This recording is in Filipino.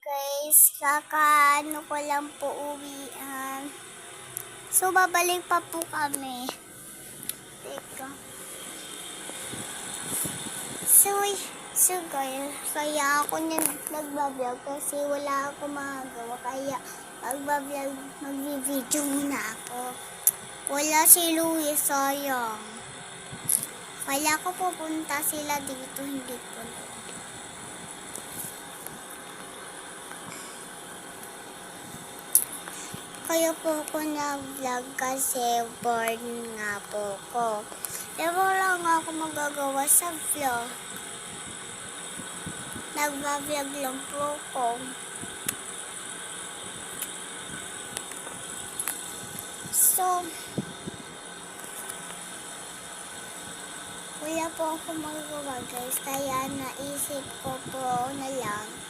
guys, kakaano ko lang po uwian. So, babalik pa po kami. Teka. So guys, kaya ako nagbablog kasi wala ako magawa. Kaya magvi-video muna ako. Wala si Louie, sayang. Kaya ako pupunta sila dito, hindi ko na. Kaya po ako na-vlog kasi bored nga po ko. Pero wala nga ako magagawa sa vlog. Nagba-vlog lang po ko. So, wala po ako magagawa guys. Kaya naisip ko po na lang